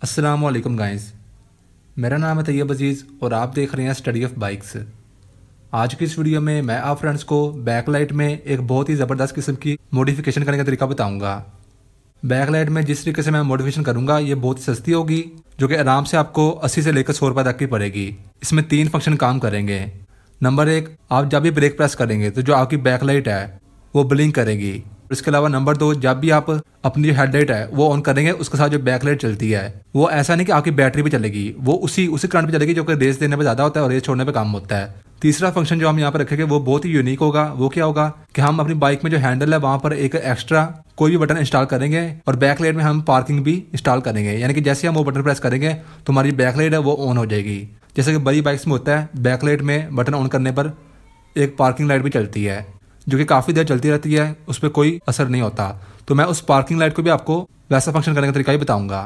अस्सलाम वालेकुम गाइस। मेरा नाम है तैयब अजीज़ और आप देख रहे हैं स्टडी ऑफ बाइक्स। आज की इस वीडियो में मैं आप फ्रेंड्स को बैकलाइट में एक बहुत ही ज़बरदस्त किस्म की मॉडिफिकेशन करने का तरीका बताऊंगा। बैकलाइट में जिस तरीके से मैं मॉडिफिकेशन करूंगा ये बहुत ही सस्ती होगी, जो कि आराम से आपको 80 से लेकर 100 रुपये तक की पड़ेगी। इसमें 3 फंक्शन काम करेंगे। नंबर 1, आप जब भी ब्रेक प्रेस करेंगे तो जो आपकी बैकलाइट है वो ब्लिंक करेगी। इसके अलावा नंबर 2, जब भी आप अपनी जो हेडलाइट है वो ऑन करेंगे उसके साथ जो बैकलाइट चलती है वो ऐसा नहीं कि आपकी बैटरी पे चलेगी, वो उसी उसी करंट पे चलेगी जो कि रेस देने पे ज़्यादा होता है और रेस छोड़ने पे कम होता है। तीसरा फंक्शन जो हम यहाँ पर रखेंगे वो बहुत ही यूनिक होगा। वो क्या होगा कि हम अपनी बाइक में जो हैंडल है वहाँ पर एक एक्स्ट्रा कोई भी बटन इंस्टॉल करेंगे और बैकलाइट में हम पार्किंग भी इंस्टॉल करेंगे। यानी कि जैसे हम वो बटन प्रेस करेंगे तो हमारी बैकलाइट है वो ऑन हो जाएगी। जैसे कि बड़ी बाइक्स में होता है, बैकलाइट में बटन ऑन करने पर एक पार्किंग लाइट भी चलती है जो कि काफ़ी देर चलती रहती है, उस पर कोई असर नहीं होता। तो मैं उस पार्किंग लाइट को भी आपको वैसा फंक्शन करने का तरीका ही बताऊंगा।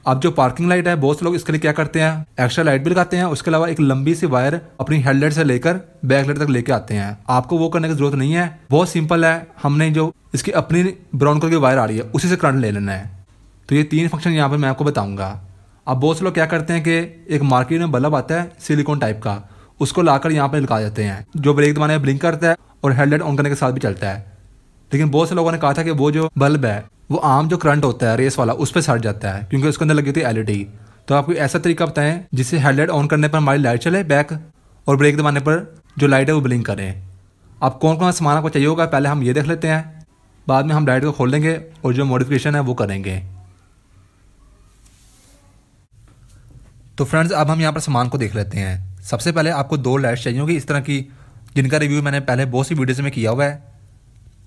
अब जो पार्किंग लाइट है, बहुत से लोग इसके लिए क्या करते हैं, एक्स्ट्रा लाइट भी लगाते हैं, उसके अलावा एक लंबी सी वायर अपनी हेडलाइट से लेकर बैकलाइट तक लेके आते हैं। आपको वो करने की जरूरत नहीं है, बहुत सिंपल है। हमने जो इसकी अपनी ब्राउन कलर की वायर आ रही है उसी से करंट ले लेना है। तो ये 3 फंक्शन यहाँ पर मैं आपको बताऊंगा। अब बहुत से लोग क्या करते हैं कि एक मार्केट में बल्ब आता है सिलिकॉन टाइप का, उसको लाकर यहाँ पे लगा देते हैं, जो ब्रेक दबाने में ब्लिंक करता है और हेडलाइट ऑन करने के साथ भी चलता है। लेकिन बहुत से लोगों ने कहा था कि वो जो बल्ब है वो आम जो करंट होता है रेस वाला उस पर सड़ जाता है क्योंकि उसके अंदर लगी होती है एलईडी। तो आपको ऐसा तरीका बताएं जिससे हेडलाइट ऑन करने पर हमारी लाइट चले बैक और ब्रेक दबाने पर जो लाइट है वो ब्लिंक करे। अब कौन कौन सा सामान आपको चाहिए होगा पहले हम ये देख लेते हैं, बाद में हम लाइट को खोल देंगे और जो मॉडिफिकेशन है वो करेंगे। तो फ्रेंड्स अब हम यहाँ पर सामान को देख लेते हैं। सबसे पहले आपको 2 लाइट्स चाहिए होगी इस तरह की, जिनका रिव्यू मैंने पहले बहुत सी वीडियोज़ में किया हुआ है।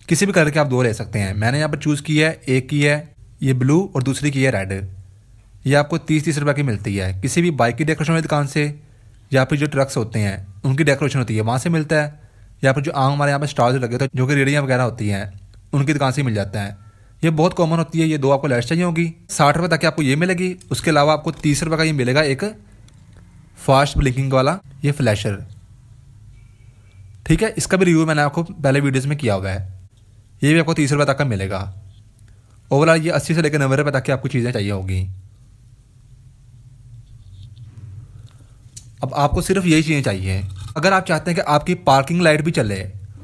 किसी भी कलर के आप 2 ले सकते हैं। मैंने यहाँ पर चूज़ की है, एक की है ये ब्लू और दूसरी की है रेड। ये आपको 30-30 रुपये की मिलती है किसी भी बाइक की डेकोरेशन वाली दुकान से, या फिर जो ट्रक्स होते हैं उनकी डेकोरेशन होती है वहाँ से मिलता है, या फिर जो आम हमारे यहाँ पर स्टॉल्स लगे होते हैं जो कि रेडियाँ वगैरह होती हैं उनकी दुकान से मिल जाता है। ये बहुत कॉमन होती है। ये 2 आपको लाइट्स चाहिए होगी, 60 रुपये तक की आपको ये मिलेगी। उसके अलावा आपको 30 रुपये का ये मिलेगा एक फास्ट ब्लिंकिंग वाला ये फ्लैशर। ठीक है, इसका भी रिव्यू मैंने आपको पहले वीडियोज़ में किया हुआ है। ये भी आपको 30 रुपये तक का मिलेगा। ओवरऑल ये 80 से लेकर 90 रुपये तक की आपको चीज़ें चाहिए होगी। अब आपको सिर्फ यही चीज़ें चाहिए। अगर आप चाहते हैं कि आपकी पार्किंग लाइट भी चले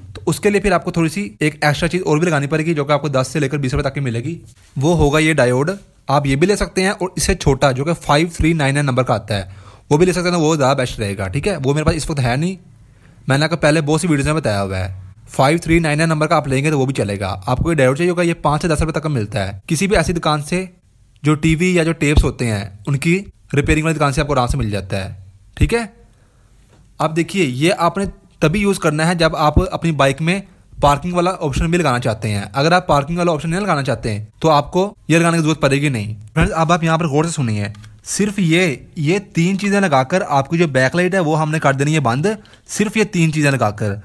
तो उसके लिए फिर आपको थोड़ी सी एक एक्स्ट्रा चीज़ और भी लगानी पड़ेगी जो कि आपको 10 से लेकर 20 रुपये तक की मिलेगी। वो होगा ये डायोड। आप ये भी ले सकते हैं और इससे छोटा जो कि 5399 नंबर का आता है वो भी ले सकते हैं, तो वो ज़्यादा बेस्ट रहेगा। ठीक है, वो मेरे पास इस वक्त है नहीं, मैंने आपको पहले बहुत सी वीडियोज़ में बताया हुआ है। 5399 नंबर का आप लेंगे तो वो भी चलेगा। आपको ये डायोड चाहिए होगा, ये 5 से 10 रुपये तक का मिलता है किसी भी ऐसी दुकान से जो टीवी या जो टेप्स होते हैं उनकी रिपेयरिंग वाली दुकान से आपको आराम से मिल जाता है। ठीक है, अब देखिए ये आपने तभी यूज़ करना है जब आप अपनी बाइक में पार्किंग वाला ऑप्शन भी लगाना चाहते हैं। अगर आप पार्किंग वाला ऑप्शन नहीं लगाना चाहते हैं तो आपको ये लगाने की जरूरत पड़ेगी नहीं। फ्रेंड्स अब आप यहाँ पर गौर से सुनिए, सिर्फ ये 3 चीज़ें लगाकर आपकी जो बैकलाइट है वो हमने कर देनी है बंद, सिर्फ ये 3 चीज़ें लगाकर।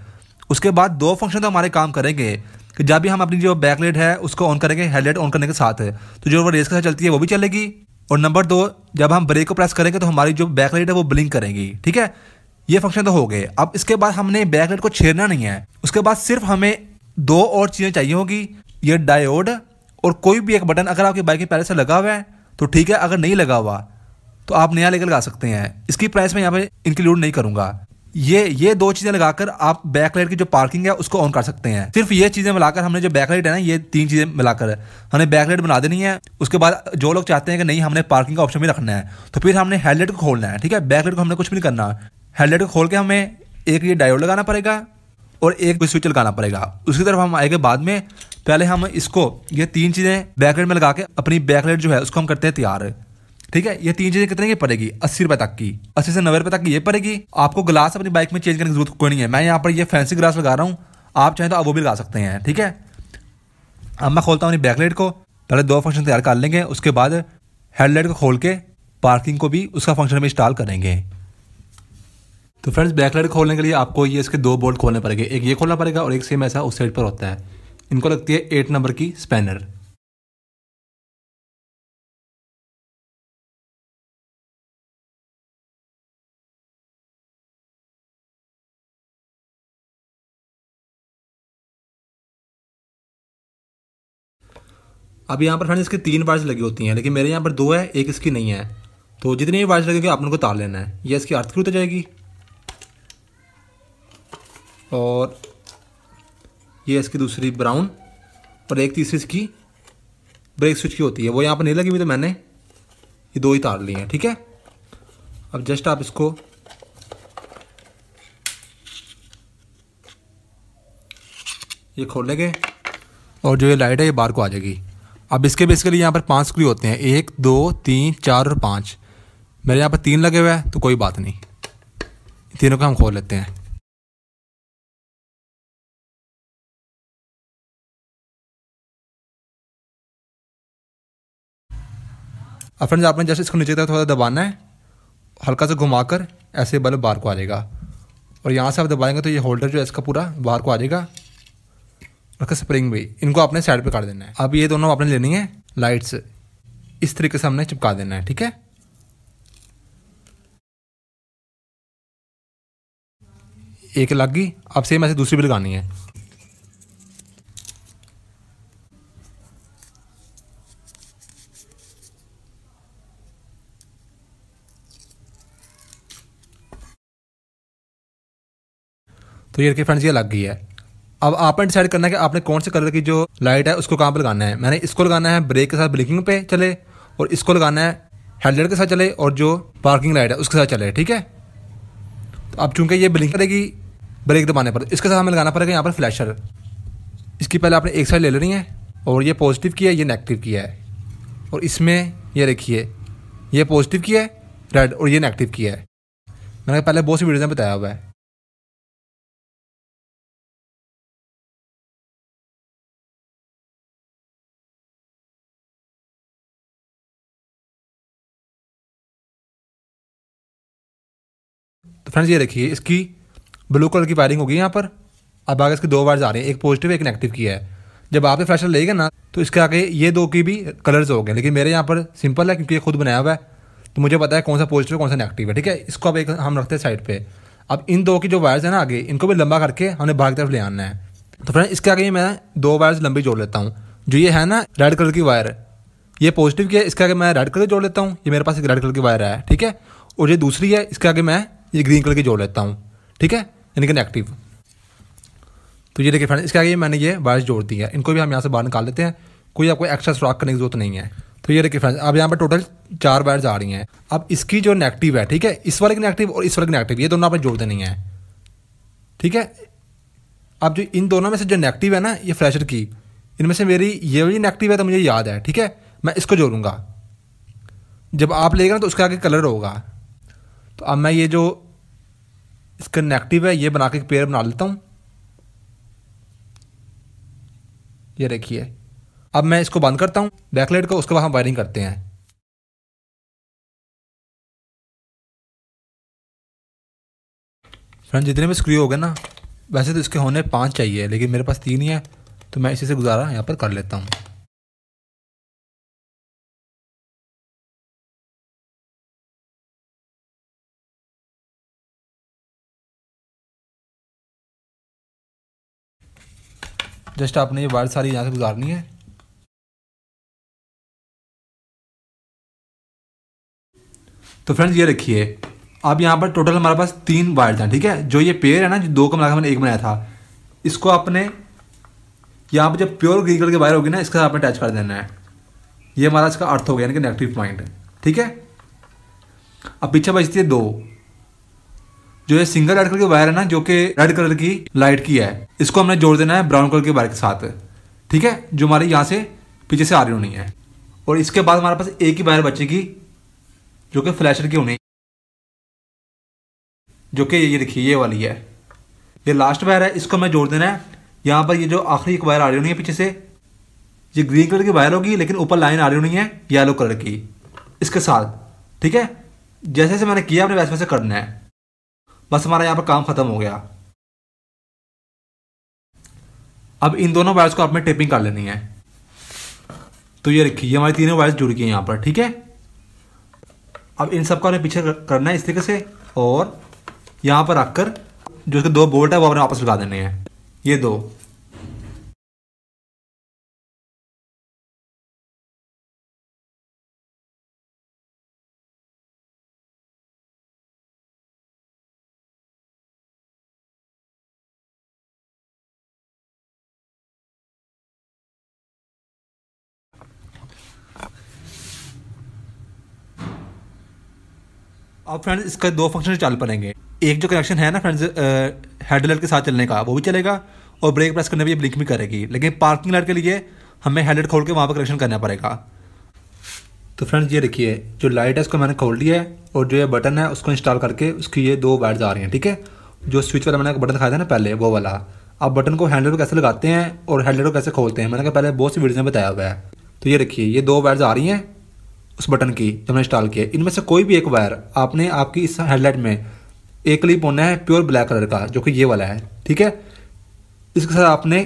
उसके बाद 2 फंक्शन तो हमारे काम करेंगे कि जब भी हम अपनी जो बैकलाइट है उसको ऑन करेंगे हेडलाइट ऑन करने के साथ तो जो वो रेस के साथ चलती है वो भी चलेगी। और नंबर 2, जब हम ब्रेक को प्रेस करेंगे तो हमारी जो बैकलाइट है वो ब्लिंक करेगी। ठीक है, ये फंक्शन तो हो गए। अब इसके बाद हमने बैकलाइट को छेड़ना नहीं है। उसके बाद सिर्फ हमें 2 और चीज़ें चाहिए होगी, ये डायोड और कोई भी एक बटन। अगर आपकी बाइक के पहले से लगा हुआ है तो ठीक है, अगर नहीं लगा हुआ तो आप नया लेकर लगा सकते हैं। इसकी प्राइस मैं यहाँ पे इंक्लूड नहीं करूंगा। ये 2 चीज़ें लगाकर आप बैकलाइट की जो पार्किंग है उसको ऑन कर सकते हैं। सिर्फ ये चीज़ें मिलाकर हमने जो बैकलाइट है ना, ये 3 चीज़ें मिलाकर हमने बैकलाइट बना देनी है। उसके बाद जो लोग चाहते हैं कि नहीं हमने पार्किंग का ऑप्शन भी रखना है तो फिर हमने हेडलाइट को खोलना है। ठीक है, बैकलाइट को हमने कुछ भी नहीं करना। हेडलाइट को खोल के हमें एक ये डायोड लगाना पड़ेगा और एक स्विच लगाना पड़ेगा। उसकी तरफ हम आएंगे बाद में। पहले हम इसको ये 3 चीज़ें बैकलाइट में लगा के अपनी बैकलाइट जो है उसको हम करते हैं तैयार। ठीक है, ये 3 चीज़ें कितने की पड़ेगी, 80 रुपये तक की, 80 से 90 रुपये तक की ये पड़ेगी। आपको ग्लास अपनी बाइक में चेंज करने की जरूरत कोई नहीं है। मैं यहाँ पर ये फैंसी ग्लास लगा रहा हूँ, आप चाहें तो आप वो भी लगा सकते हैं। ठीक है, अब मैं खोलता हूँ अपनी बैकलाइट को। पहले 2 फंक्शन तैयार कर लेंगे, उसके बाद हेडलाइट को खोल के पार्किंग को भी उसका फंक्शन में इंस्टॉल करेंगे। तो फ्रेंड्स बैकलाइट खोलने के लिए आपको ये इसके 2 बोल्ट खोलने पड़ेंगे, एक ये खोलना पड़ेगा और एक सेम ऐसा उस साइड पर होता है। इनको लगती है 8 नंबर की स्पैनर। अब यहाँ पर फ्रेंड्स इसकी 3 वायर्स लगी होती हैं, लेकिन मेरे यहाँ पर 2 है, एक इसकी नहीं है। तो जितनी भी वायर्स लगेगी आपने को तार लेना है। ये इसकी अर्थ स्क्रू हो जाएगी और ये इसकी दूसरी ब्राउन और एक तीसरी इसकी ब्रेक स्विच की होती है, वो यहाँ पर नहीं लगी हुई, तो मैंने ये 2 ही तार लिए हैं। ठीक है, अब जस्ट आप इसको ये खोलेंगे और जो ये लाइट है ये बाहर को आ जाएगी। अब इसके बेसिकली यहाँ पर 5 स्क्रू होते हैं, 1 2 3 4 और 5। मेरे यहाँ पर 3 लगे हुए हैं, तो कोई बात नहीं, तीनों को हम खोल लेते हैं। अब फ्रेंड्स आपने जैसे इसको नीचे की तरफ थोड़ा दबाना है, हल्का सा घुमाकर ऐसे बल्ब बाहर को आ जाएगा और यहाँ से आप दबाएंगे तो ये होल्डर जो है इसका पूरा बाहर को आ जाएगा। और स्प्रिंग भी, इनको आपने साइड पे कर देना है। अब ये दोनों आपने लेनी है लाइट्स, इस तरीके से हमने चिपका देना है। ठीक है, एक लग गई, अब सेम ऐसे दूसरी भी लगानी है। तो ये देखिए फ्रेंड्स ये लग गई है। अब आपने डिसाइड करना है कि आपने कौन से कलर की जो लाइट है उसको कहाँ पर लगाना है। मैंने इसको लगाना है ब्रेक के साथ ब्लिंकिंग पे चले, और इसको लगाना है हेडलाइट के साथ चले, और जो पार्किंग लाइट है उसके साथ चले। ठीक है, तो अब चूंकि ये ब्लिंक करेगी ब्रेक दबाने पर, इसके साथ हमें लगाना पड़ेगा यहाँ पर फ्लैशर। इसकी पहले आपने एक साइड ले लेनी है, और ये पॉजिटिव की है, ये नेगेटिव की है। और इसमें ये देखिए ये पॉजिटिव की है रेड, और ये नेगेटिव की है। मैंने पहले बहुत सी वीडियोज़ में बताया हुआ है। तो फ्रेंड्स ये देखिए इसकी ब्लू कलर की वायरिंग होगी यहाँ पर। अब आगे इसकी 2 वायर्स आ रही हैं, एक पॉजिटिव एक नेगेटिव की है। जब आप ये फ्लैशर लेगा ना तो इसके आगे ये 2 की भी कलर्स हो गए, लेकिन मेरे यहाँ पर सिंपल है क्योंकि ये खुद बनाया हुआ है, तो मुझे पता है कौन सा पॉजिटिव कौन सा नेगेटिव है। ठीक है, इसको अब एक हम रखते हैं साइड पे। अब इन 2 की जो वायर्स है ना आगे, इनको भी लंबा करके हमें बाहर की तरफ ले आना है। तो फ्रेंड इसके आगे मैं 2 वायर्स लंबी जोड़ लेता हूँ। जो ये है ना रेड कलर की वायर, ये पॉजिटिव की है, इसके आगे मैं रेड कलर जोड़ लेता हूँ। ये मेरे पास एक रेड कलर की वायर है। ठीक है, और ये दूसरी है, इसके आगे मैं ये ग्रीन कलर की जोड़ लेता हूँ। ठीक है, यानी कि नेगेटिव। तो ये देखिए फ्रेंड्स इसके आगे मैंने ये वायर्स जोड़ दी है, इनको भी हम यहाँ से बाहर निकाल लेते हैं। कोई आपको एक्स्ट्रा सुराख करने की जरूरत नहीं है। तो ये देखिए फ्रेंड्स अब यहाँ पर टोटल 4 वायर्स आ रही हैं। अब इसकी जो नेगेटिव है, ठीक है, इस वाले की नेगेटिव और इस वाले की नेगेटिव, ये दोनों आपने जोड़ देनी है। ठीक है, अब जो इन दोनों में से जो नेगेटिव है ना ये फ्लैशर की, इनमें से मेरी ये वाली नेगेटिव है, तो मुझे याद है। ठीक है, मैं इसको जोड़ूंगा। जब आप लेगा ना तो उसके आगे कलर होगा। तो अब मैं ये जो इसका नेगेटिव है ये बना के एक पेयर बना लेता हूँ। ये देखिए, अब मैं इसको बंद करता हूँ बैकलाइट को, उसके बाद हम वायरिंग करते हैं। फ्रेंड जितने भी स्क्रू हो गए ना, वैसे तो इसके होने 5 चाहिए, लेकिन मेरे पास 3 ही है, तो मैं इसी से गुजारा यहाँ पर कर लेता हूँ। जस्ट आपने ये वायर सारी यहाँ से गुजारनी है। तो फ्रेंड्स ये रखिए, अब यहाँ पर टोटल हमारे पास 3 वायर्स हैं। ठीक है, जो ये पेयर है ना, जो 2 का मिलाकर मैंने एक बनाया था, इसको आपने यहाँ पर जब प्योर ग्रीन कलर के वायर होगी ना, इसके साथ आपने अटैच कर देना है। ये हमारा इसका अर्थ हो गया, यानी कि नेगेटिव पॉइंट। ठीक है, अब पीछे बचती है 2। जो ये सिंगल रेड कलर की वायर है ना, जो कि रेड कलर की लाइट की है, इसको हमने जोड़ देना है ब्राउन कलर के वायर के साथ। ठीक है, जो हमारी यहाँ से पीछे से आ रही होनी है। और इसके बाद हमारे पास एक ही वायर बचेगी जो कि फ्लैशर की होनी, जो कि ये देखिए ये वाली है, ये लास्ट वायर है। इसको हमें जोड़ देना है यहाँ पर। ये जो आखिरी एक वायर आ रही होनी है पीछे से, ये ग्रीन कलर की वायर होगी, लेकिन ऊपर लाइन आ रही होनी है येलो कलर की इसके साथ। ठीक है, जैसे जैसे मैंने किया आपने वैसे वैसे करना है। बस हमारा यहाँ पर काम खत्म हो गया। अब इन दोनों वायर्स को आपने टेपिंग कर लेनी है। तो ये रखिए, ये हमारी तीनों वायर्स जुड़ गई हैं यहाँ पर। ठीक है, अब इन सबको हमें पीछे करना है इस तरीके से, और यहाँ पर रखकर जो इसके 2 बोल्ट है वो अपने वापस लगा देने हैं, ये 2। अब फ्रेंड्स इसका दो फंक्शन चालू पड़ेंगे। एक जो कनेक्शन है ना फ्रेंड्स हेडलाइट के साथ चलने का, वो भी चलेगा और ब्रेक प्रेस करने पर ये ब्लिंक भी करेगी। लेकिन पार्किंग लाइट के लिए हमें हेडलाइट खोल के वहाँ पर कनेक्शन करना पड़ेगा। तो फ्रेंड्स ये देखिए, जो लाइट है उसको मैंने खोल दिया है और जो ये बटन है उसको इंस्टॉल करके उसकी ये दो वायर्स आ रही हैं। ठीक है, जो स्विच वाला मैंने बटन दिखाया था ना पहले, वो वाला। आप बटन को हैंडल को कैसे लगाते हैं और हेडलाइट को कैसे खोलते हैं, मैंने कहा पहले बहुत सी वीडियो में बताया हुआ है। तो ये देखिए, ये दो वायर्स आ रही हैं उस बटन की जो मैंने इंस्टॉल किया। इनमें से कोई भी एक वायर आपने आपकी इस हेडलाइट में एक क्लिप होना है प्योर ब्लैक कलर का, जो कि ये वाला है। ठीक है, इसके साथ आपने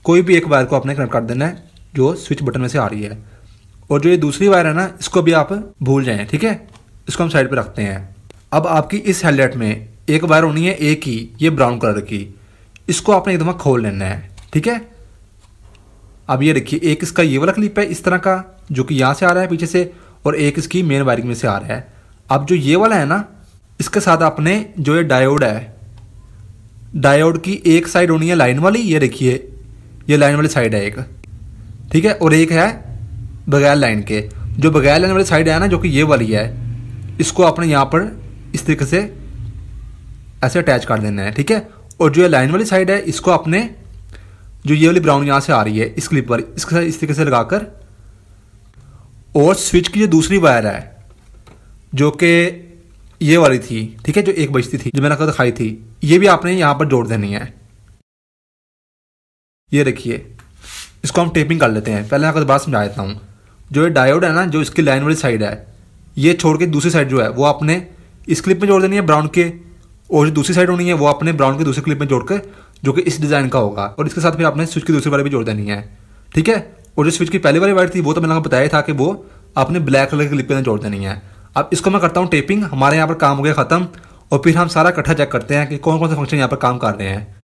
कोई भी एक वायर को आपने कनेक्ट कर देना है जो स्विच बटन में से आ रही है। और जो ये दूसरी वायर है ना, इसको भी आप भूल जाएं। ठीक है, इसको हम साइड पे रखते हैं। अब आपकी इस हेडलाइट में एक वायर होनी है एक ही, ये ब्राउन कलर की। इसको आपने एक दफ़ा खोल लेना है। ठीक है, अब ये देखिए, एक इसका ये वाला क्लिप है इस तरह का, जो कि यहाँ से आ रहा है पीछे से, और एक इसकी मेन वायरिंग में से आ रहा है। अब जो ये वाला है ना, इसके साथ आपने जो ये डायोड है, डायोड की एक साइड होनी है लाइन वाली, ये देखिए ये लाइन वाली साइड है एक। ठीक है, और एक है बगैर लाइन के। जो बगैर लाइन वाली साइड है ना, जो कि ये वाली है, इसको आपने यहाँ पर इस तरीके से ऐसे अटैच कर देना है। ठीक है, और जो ये लाइन वाली साइड है, इसको आपने जो ये वाली ब्राउन यहाँ से आ रही है इस क्लिप पर, इसके साथ इस तरीके से लगाकर, और स्विच की जो दूसरी वायर है जो कि ये वाली थी, ठीक है, जो एक बजती थी, जो मैंने आपको दिखाई थी, ये भी आपने यहाँ पर जोड़ देनी है। ये देखिए, इसको हम टेपिंग कर लेते हैं। पहले मैं आपको बात समझा देता हूँ। जो ये डायोड है ना, जो इसकी लाइन वाली साइड है, ये छोड़ के दूसरी साइड जो है वो आपने इस क्लिप में जोड़ देनी है ब्राउन के, और जो दूसरी साइड होनी है वो आपने ब्राउन के दूसरे क्लिप में जोड़कर, जो कि इस डिज़ाइन का होगा, और इसके साथ फिर आपने स्विच की दूसरी वाली भी जोड़ देनी है। ठीक है, और जो स्विच की पहली वाली वायर थी वो तो मैंने आपको बताया था कि वो आपने ब्लैक कलर की क्लिप में जोड़ देनी है। अब इसको मैं करता हूँ टेपिंग। हमारे यहाँ पर काम हो गया ख़त्म, और फिर हम सारा इकट्ठा चेक करते हैं कि कौन कौन से फंक्शन यहाँ पर काम कर रहे हैं।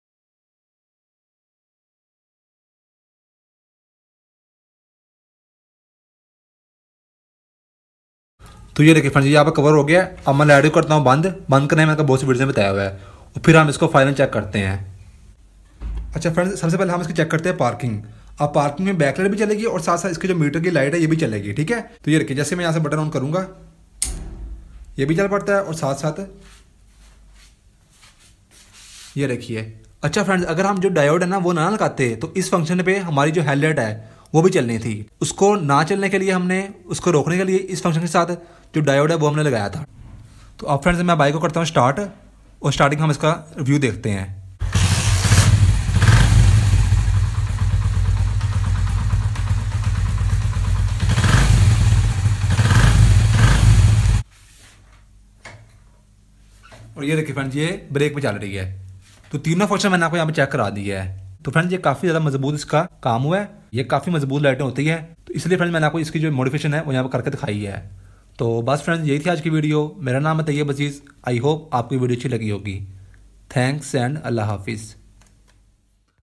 तो ये देखिए फ्रेंड्स, ये यहाँ पर कवर हो गया। अब मैं लाइट करता हूँ बंद करने में मैंने बहुत सी वीडियो में बताया हुआ है, और फिर हम इसको फाइनल चेक करते हैं। अच्छा फ्रेंड्स, सबसे पहले हम इसकी चेक करते हैं पार्किंग। अब पार्किंग में बैक लाइट भी चलेगी और साथ साथ इसकी जो मीटर की लाइट है ये भी चलेगी। ठीक है, तो ये देखिए, जैसे मैं यहाँ से बटन ऑन करूँगा ये भी चल पड़ता है, और साथ साथ ये देखिए। अच्छा फ्रेंड्स, अगर हम जो डायोड है ना वो ना लगाते तो इस फंक्शन पे हमारी जो हेडलाइट है वो भी चलनी थी। उसको ना चलने के लिए हमने उसको रोकने के लिए इस फंक्शन के साथ जो डायोड है वो हमने लगाया था। तो अब फ्रेंड्स, मैं बाइक को करता हूँ स्टार्ट, और स्टार्टिंग हम इसका व्यू देखते हैं। और ये देखिए फ्रेंड्स, ये ब्रेक पे चल रही है। तो तीनों फंक्शन मैंने आपको यहाँ पे चेक करा दिया है। तो फ्रेंड्स, ये काफ़ी ज़्यादा मजबूत इसका काम हुआ है। ये काफ़ी मजबूत लाइटें होती है, तो इसलिए फ्रेंड्स मैंने आपको इसकी जो मॉडिफिकेशन है वो यहाँ पर करके दिखाई है। तो बस फ्रेंड्स, यही थी आज की वीडियो। मेरा नाम है तैयब अजीज़। आई होप आपको वीडियो अच्छी लगी होगी। थैंक्स एंड अल्लाह हाफिज़।